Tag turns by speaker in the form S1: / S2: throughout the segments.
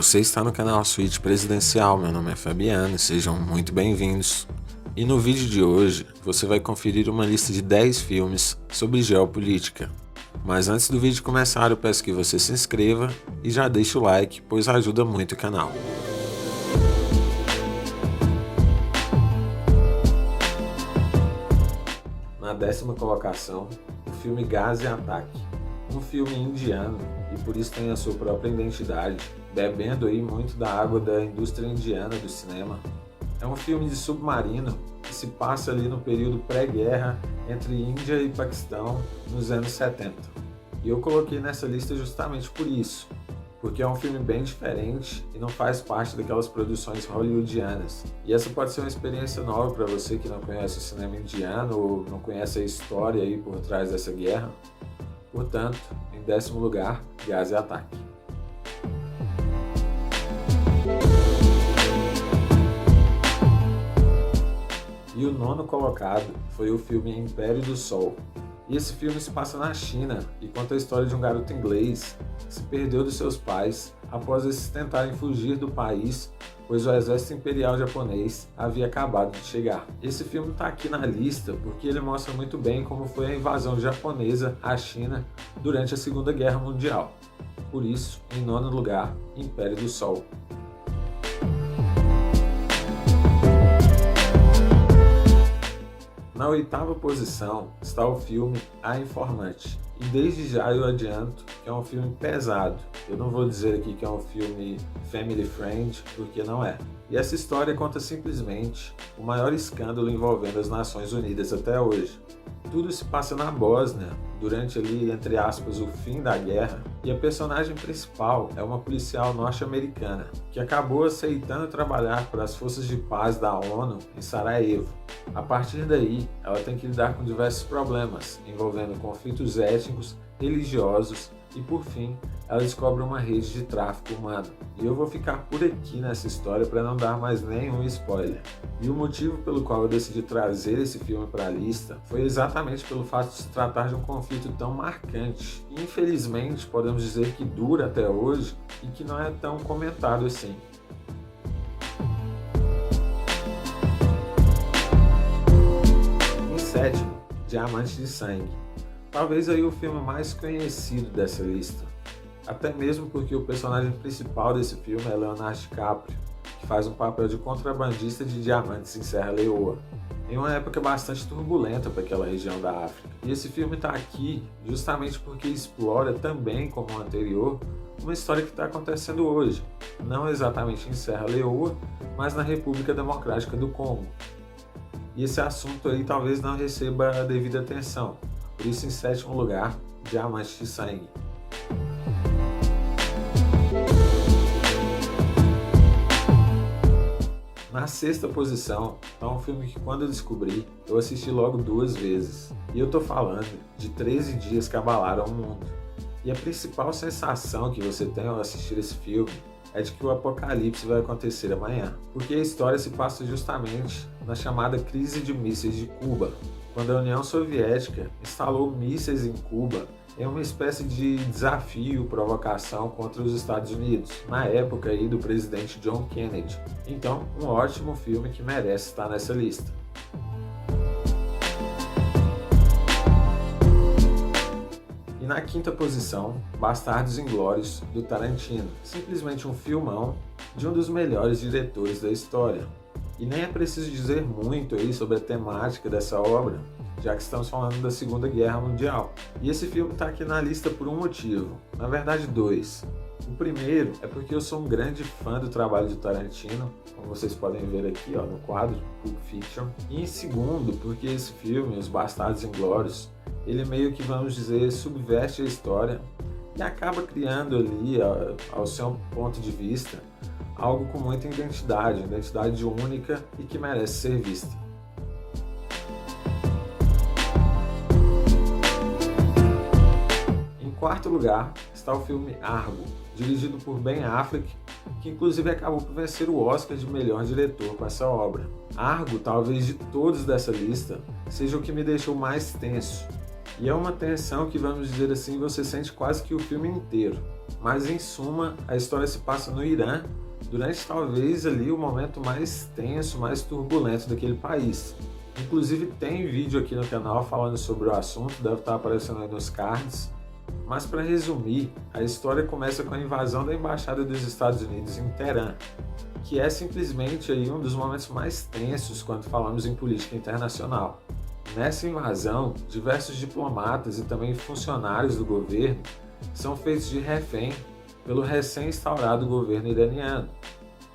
S1: Você está no canal Suíte Presidencial, meu nome é Fabiano e sejam muito bem-vindos. E no vídeo de hoje você vai conferir uma lista de 10 filmes sobre geopolítica. Mas antes do vídeo começar eu peço que você se inscreva e já deixe o like, pois ajuda muito o canal. Na 10ª colocação, o filme Gás e Ataque. Um filme indiano e por isso tem a sua própria identidade, bebendo aí muito da água da indústria indiana do cinema. É um filme de submarino que se passa ali no período pré-guerra entre Índia e Paquistão nos anos 70. E eu coloquei nessa lista justamente por isso, porque é um filme bem diferente e não faz parte daquelas produções hollywoodianas. E essa pode ser uma experiência nova para você que não conhece o cinema indiano ou não conhece a história aí por trás dessa guerra. Portanto, em 10º lugar, Gás e Ataque. E o 9º colocado foi o filme Império do Sol. E esse filme se passa na China e conta a história de um garoto inglês que se perdeu dos seus pais após esses tentarem fugir do país, pois o exército imperial japonês havia acabado de chegar. Esse filme está aqui na lista porque ele mostra muito bem como foi a invasão japonesa à China durante a Segunda Guerra Mundial. Por isso, em 9º lugar, Império do Sol. Na 8ª posição está o filme A Informante. E desde já eu adianto que é um filme pesado. Eu não vou dizer aqui que é um filme family friend, porque não é. E essa história conta simplesmente o maior escândalo envolvendo as Nações Unidas até hoje. Tudo se passa na Bósnia, durante ali, entre aspas, o fim da guerra, e a personagem principal é uma policial norte-americana, que acabou aceitando trabalhar para as forças de paz da ONU em Sarajevo. A partir daí, ela tem que lidar com diversos problemas, envolvendo conflitos étnicos, religiosos e, por fim, ela descobre uma rede de tráfico humano. E eu vou ficar por aqui nessa história para não dar mais nenhum spoiler. E o motivo pelo qual eu decidi trazer esse filme para a lista foi exatamente pelo fato de se tratar de um conflito tão marcante. E, infelizmente, podemos dizer que dura até hoje e que não é tão comentado assim. Em 7º, Diamante de Sangue. Talvez aí o filme mais conhecido dessa lista. Até mesmo porque o personagem principal desse filme é Leonardo DiCaprio, que faz um papel de contrabandista de diamantes em Serra Leoa, em uma época bastante turbulenta para aquela região da África. E esse filme está aqui justamente porque explora também, como o anterior, uma história que está acontecendo hoje, não exatamente em Serra Leoa, mas na República Democrática do Congo. E esse assunto aí talvez não receba a devida atenção, por isso em 7º lugar, Diamante de Sangue. Na 6ª posição está um filme que quando eu descobri, eu assisti logo 2 vezes. E eu tô falando de 13 dias que abalaram o mundo. E a principal sensação que você tem ao assistir esse filme é de que o apocalipse vai acontecer amanhã. Porque a história se passa justamente na chamada crise de mísseis de Cuba, quando a União Soviética instalou mísseis em Cuba em uma espécie de desafio, provocação contra os Estados Unidos, na época aí do presidente John Kennedy. Então, um ótimo filme que merece estar nessa lista. E na 5ª posição, Bastardos Inglórios, do Tarantino. Simplesmente um filmão de um dos melhores diretores da história. E nem é preciso dizer muito aí sobre a temática dessa obra, já que estamos falando da Segunda Guerra Mundial. E esse filme está aqui na lista por um motivo, na verdade 2. O primeiro é porque eu sou um grande fã do trabalho de Tarantino, como vocês podem ver aqui no quadro Pulp Fiction. E em segundo, porque esse filme, Os Bastardos Inglórios, ele meio que, vamos dizer, subverte a história e acaba criando ali, ao seu ponto de vista, algo com muita identidade única e que merece ser vista. Em 4º lugar está o filme Argo, dirigido por Ben Affleck, que inclusive acabou por vencer o Oscar de melhor diretor com essa obra. Argo, talvez de todos dessa lista, seja o que me deixou mais tenso. E é uma tensão que, vamos dizer assim, você sente quase que o filme inteiro. Mas em suma, a história se passa no Irã, durante talvez ali o momento mais tenso, mais turbulento daquele país. Inclusive tem vídeo aqui no canal falando sobre o assunto, deve estar aparecendo aí nos cards. Mas para resumir, a história começa com a invasão da Embaixada dos Estados Unidos em Teherã, que é simplesmente aí um dos momentos mais tensos quando falamos em política internacional. Nessa invasão, diversos diplomatas e também funcionários do governo são feitos de refém pelo recém-instaurado governo iraniano.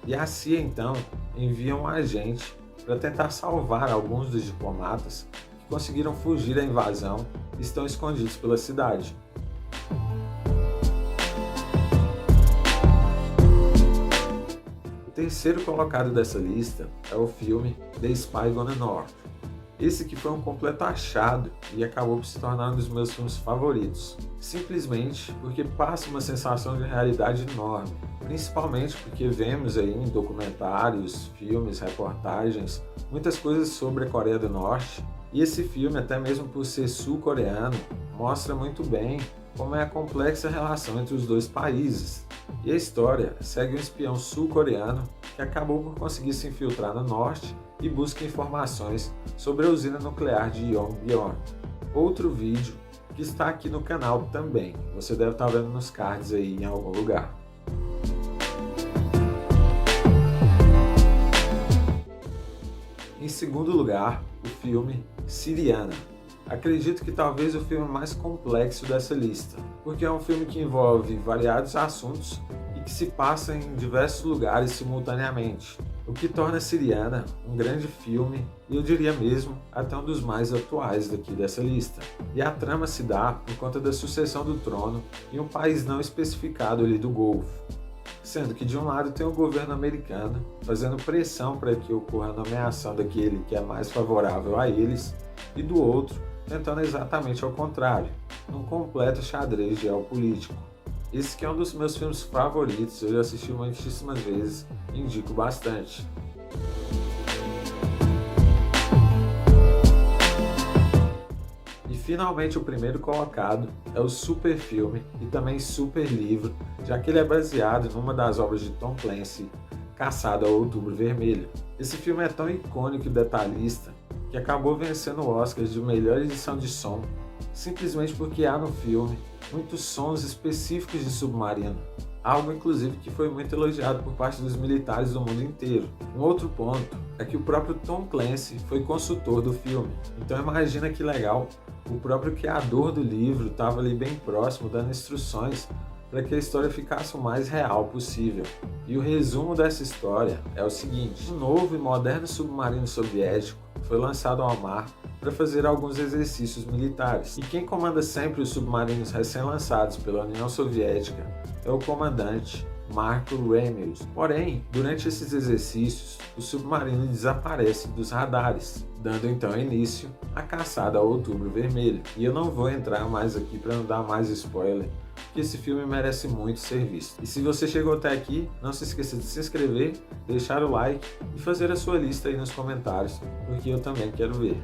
S1: E a CIA então envia um agente para tentar salvar alguns dos diplomatas que conseguiram fugir da invasão e estão escondidos pela cidade. O terceiro colocado dessa lista é o filme The Spy Gone North. Esse que foi um completo achado e acabou por se tornar um dos meus filmes favoritos, simplesmente porque passa uma sensação de realidade enorme, principalmente porque vemos aí em documentários, filmes, reportagens, muitas coisas sobre a Coreia do Norte, e esse filme, até mesmo por ser sul-coreano, mostra muito bem como é a complexa relação entre os dois países. E a história segue um espião sul-coreano que acabou por conseguir se infiltrar no norte e busca informações sobre a usina nuclear de Yongbyon. Outro vídeo que está aqui no canal também, você deve estar vendo nos cards aí em algum lugar. Em segundo lugar, o filme Syriana. Acredito que talvez o filme mais complexo dessa lista, porque é um filme que envolve variados assuntos e que se passa em diversos lugares simultaneamente, o que torna Syriana um grande filme e eu diria mesmo até um dos mais atuais daqui dessa lista. E a trama se dá por conta da sucessão do trono em um país não especificado ali do Golfo, sendo que de um lado tem o governo americano fazendo pressão para que ocorra a nomeação daquele que é mais favorável a eles, e do outro tentando exatamente ao contrário, num completo xadrez geopolítico. Esse que é um dos meus filmes favoritos, eu já assisti muitíssimas vezes e indico bastante. E finalmente o primeiro colocado é o super filme e também super livro, já que ele é baseado numa das obras de Tom Clancy, Caçado ao Outubro Vermelho. Esse filme é tão icônico e detalhista que acabou vencendo o Oscar de melhor edição de som, simplesmente porque há no filme muitos sons específicos de submarino, algo inclusive que foi muito elogiado por parte dos militares do mundo inteiro. Um outro ponto é que o próprio Tom Clancy foi consultor do filme, então imagina que legal, o próprio criador do livro estava ali bem próximo dando instruções para que a história ficasse o mais real possível. E o resumo dessa história é o seguinte: um novo e moderno submarino soviético foi lançado ao mar para fazer alguns exercícios militares. E quem comanda sempre os submarinos recém-lançados pela União Soviética é o comandante Marko Remeus. Porém, durante esses exercícios, o submarino desaparece dos radares, dando então início à caçada ao Outubro Vermelho. E eu não vou entrar mais aqui para não dar mais spoiler, porque esse filme merece muito ser visto. E se você chegou até aqui, não se esqueça de se inscrever, deixar o like e fazer a sua lista aí nos comentários, porque eu também quero ver.